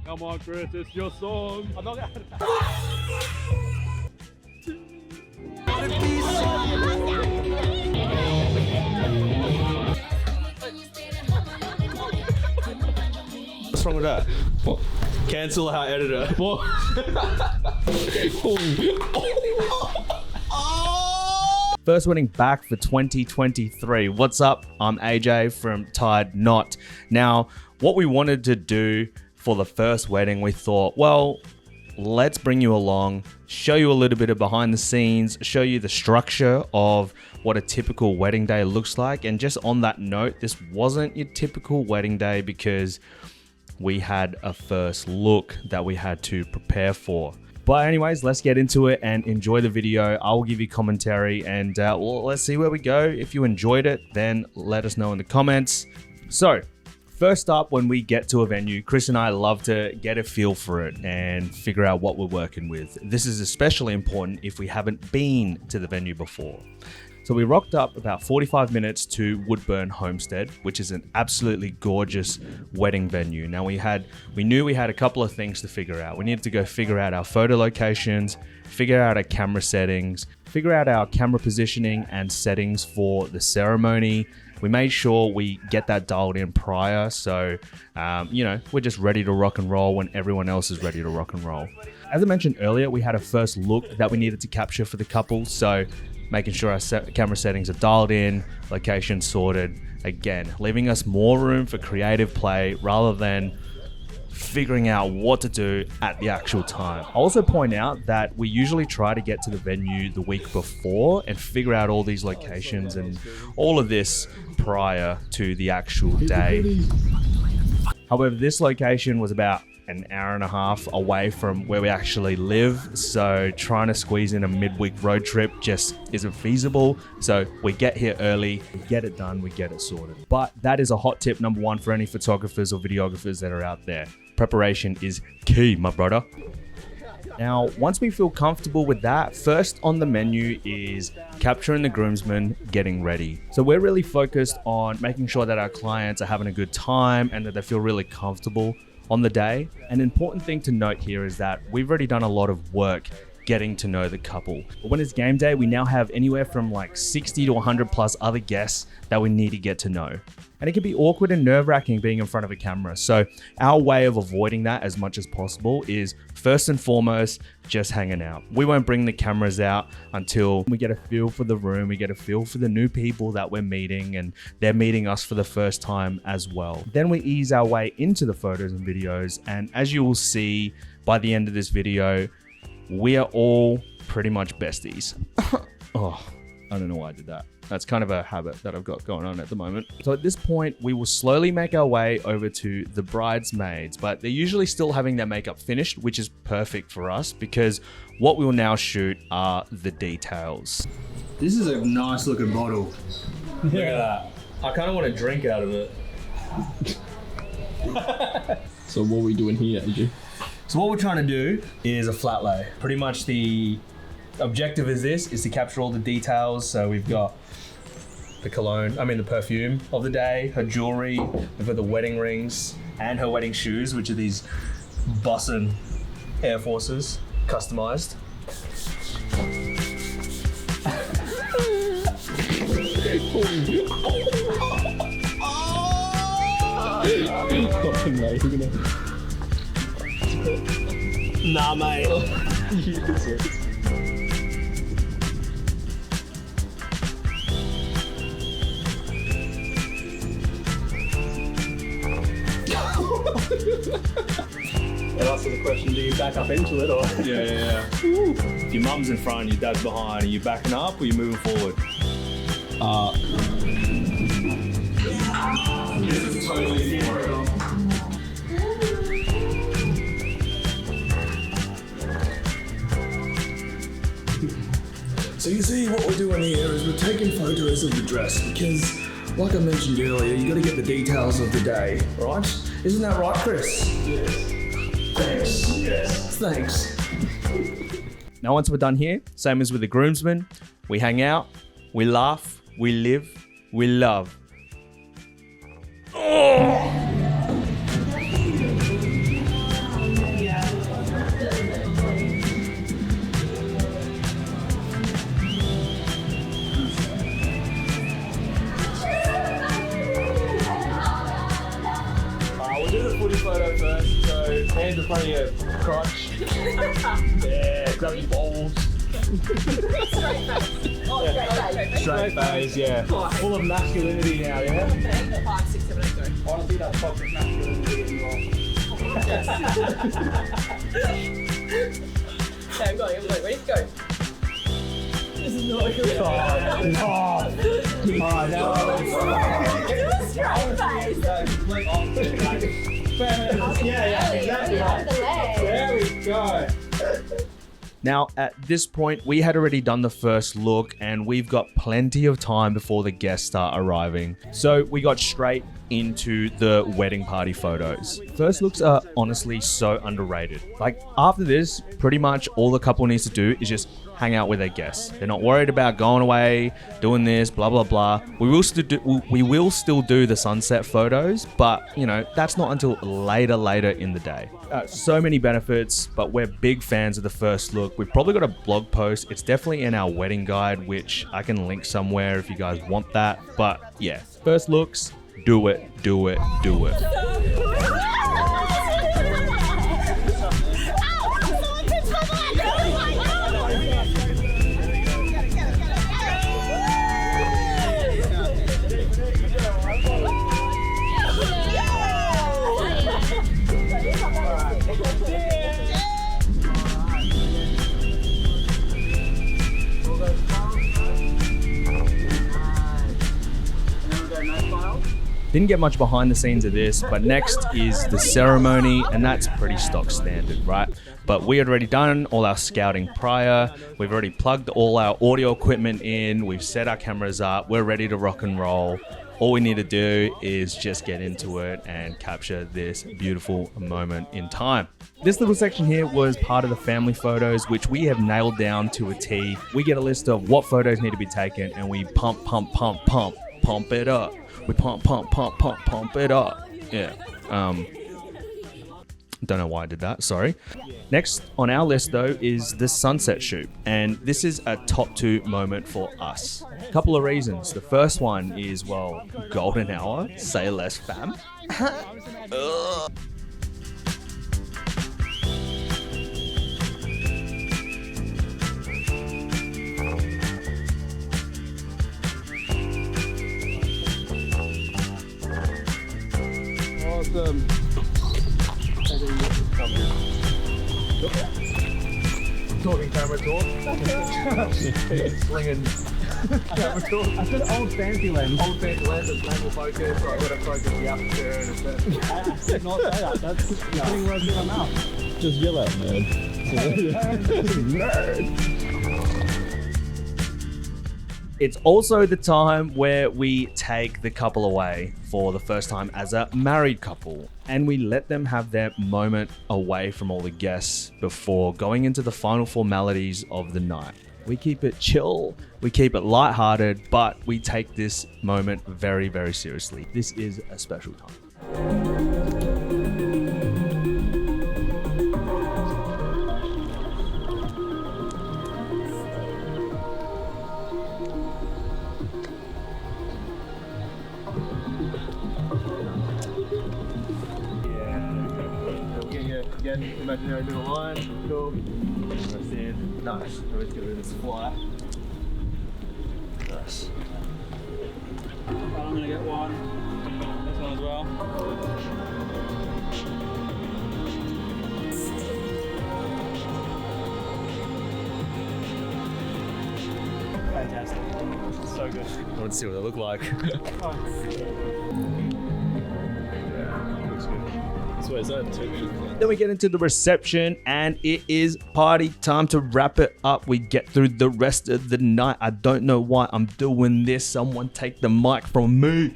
Come on, Chris, it's your song. I'm not gonna... What's wrong with that? What? Cancel our editor. What? First wedding back for 2023. What's up? I'm AJ from Tied Knot. Now, what we wanted to do for the first wedding, we thought, well, let's bring you along, show you a little bit of behind the scenes, show you the structure of what a typical wedding day looks like. And just on that note, this wasn't your typical wedding day because we had a first look that we had to prepare for. But anyways, let's get into it and enjoy the video. I will give you commentary and well, let's see where we go. If you enjoyed it, then let us know in the comments. So first up, when we get to a venue, Chris and I love to get a feel for it and figure out what we're working with. This is especially important if we haven't been to the venue before. So we rocked up about 45 minutes to Woodburn Homestead, which is an absolutely gorgeous wedding venue. Now we knew we had a couple of things to figure out. We needed to go figure out our photo locations, figure out our camera settings, figure out our camera positioning and settings for the ceremony. We made sure we get that dialed in prior. So, we're just ready to rock and roll when everyone else is ready to rock and roll. As I mentioned earlier, we had a first look that we needed to capture for the couple. So making sure our camera settings are dialed in, location sorted. Again, leaving us more room for creative play rather than figuring out what to do at the actual time. I'll also point out that we usually try to get to the venue the week before and figure out all these locations and all of this prior to the actual day. However, this location was about an hour and a half away from where we actually live, so trying to squeeze in a midweek road trip just isn't feasible. So we get here early, we get it done, we get it sorted. But that is a hot tip number one for any photographers or videographers that are out there. Preparation is key, my brother. Now, once we feel comfortable with that, first on the menu is capturing the groomsmen getting ready. So we're really focused on making sure that our clients are having a good time and that they feel really comfortable on the day. An important thing to note here is that we've already done a lot of work getting to know the couple. But when it's game day, we now have anywhere from like 60 to 100 plus other guests that we need to get to know. And it can be awkward and nerve-wracking being in front of a camera. So our way of avoiding that as much as possible is first and foremost, just hanging out. We won't bring the cameras out until we get a feel for the room, we get a feel for the new people that we're meeting and they're meeting us for the first time as well. Then we ease our way into the photos and videos. And as you will see by the end of this video, we are all pretty much besties. Oh, I don't know why I did that. That's kind of a habit that I've got going on at the moment. So at this point, we will slowly make our way over to the bridesmaids, but they're usually still having their makeup finished, which is perfect for us because what we will now shoot are the details. This is a nice looking bottle. Look at that. I kind of want to drink out of it. So what are we doing here, AJ? So what we're trying to do is a flat lay. Pretty much the objective is to capture all the details. So we've got the perfume of the day, her jewelry, we've got the wedding rings and her wedding shoes, which are these Boston Air Forces, customized. Nah, mate. That answers the question, do you back up into it or? Yeah. If your mum's in front, your dad's behind, are you backing up or are you moving forward? This is totally different. So you see, what we're doing here is we're taking photos of the dress because, like I mentioned earlier, you got to get the details of the day, right? Isn't that right, Chris? Yes. Thanks. Yes. Thanks. Now, once we're done here, same as with the groomsmen, we hang out, we laugh, we live, we love. Oh! hands in front of your crotch. Yeah, grab your balls. Straight face, yeah. Full of masculinity now, yeah? 5, 6, 7, 8, go. Honestly, that's toxic masculinity as well. Okay, I'm going. Ready to go. This is not good. Alright, now Do a straight face. yeah, exactly right. There we go. Now, at this point, we had already done the first look and we've got plenty of time before the guests start arriving. So we got straight into the wedding party photos. First looks are honestly so underrated. Like after this, pretty much all the couple needs to do is just hang out with their guests. They're not worried about going away, doing this, blah, blah, blah. We will still do the sunset photos, but you know, that's not until later in the day. So many benefits, but we're big fans of the first look. We've probably got a blog post. It's definitely in our wedding guide, which I can link somewhere if you guys want that. But yeah, first looks, do it. Didn't get much behind the scenes of this, but next is the ceremony, and that's pretty stock standard, right? But we had already done all our scouting prior. We've already plugged all our audio equipment in. We've set our cameras up. We're ready to rock and roll. All we need to do is just get into it and capture this beautiful moment in time. This little section here was part of the family photos, which we have nailed down to a T. We get a list of what photos need to be taken, and we pump it up. We pump it up. Yeah. Don't know why I did that, sorry. Next on our list though is the sunset shoot. And this is a top 2 moment for us. A couple of reasons. The first one is, well, golden hour, say less fam. Awesome. Talking camera talk. Slinging camera talk. I said old fancy lens. Old fancy lens and manual focus. So I've got to focus the aperture and a bit. I did not say that. That's putting words in my mouth. Just yell out, nerd. Nerd. It's also the time where we take the couple away for the first time as a married couple, and we let them have their moment away from all the guests before going into the final formalities of the night. We keep it chill, we keep it lighthearted, but we take this moment very, very seriously. This is a special time. Again, imaginary little line. Cool. That's it. Nice. Always get rid of this fly. Nice. I'm gonna get one. This one as well. Fantastic. So good. I want to see what they look like. Looks good. So is that too? Then we get into the reception and it is party time. To wrap it up, we get through the rest of the night. I don't know why I'm doing this. Someone take the mic from me.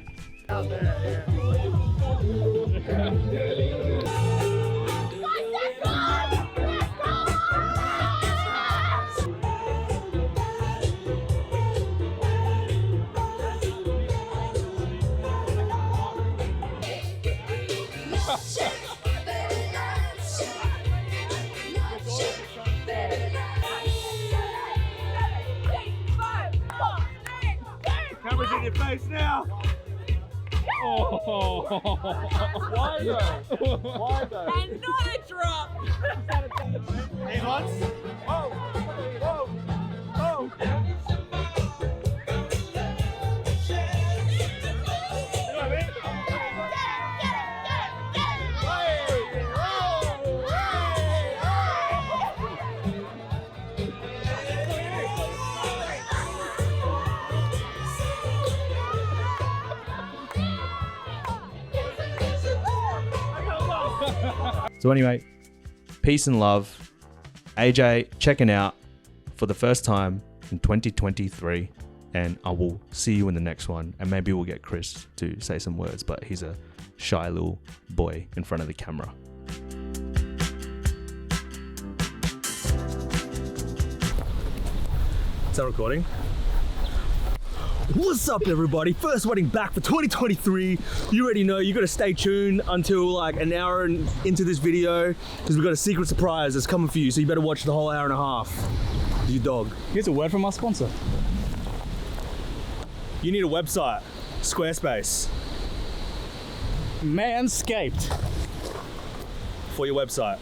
Camera's in your face now. Oh. Why though? Why though? And not a drop. These ones? Whoa! Whoa! Whoa! You know what I mean? So anyway, peace and love. AJ checking out for the first time in 2023, and I will see you in the next one. And maybe we'll get Chris to say some words, but he's a shy little boy in front of the camera. Is that recording? What's up, everybody? First wedding back for 2023. You already know you got to stay tuned until like an hour into this video because we've got a secret surprise that's coming for you. So you better watch the whole hour and a half. Your dog. Here's a word from our sponsor. You need a website. Squarespace Manscaped. for your website.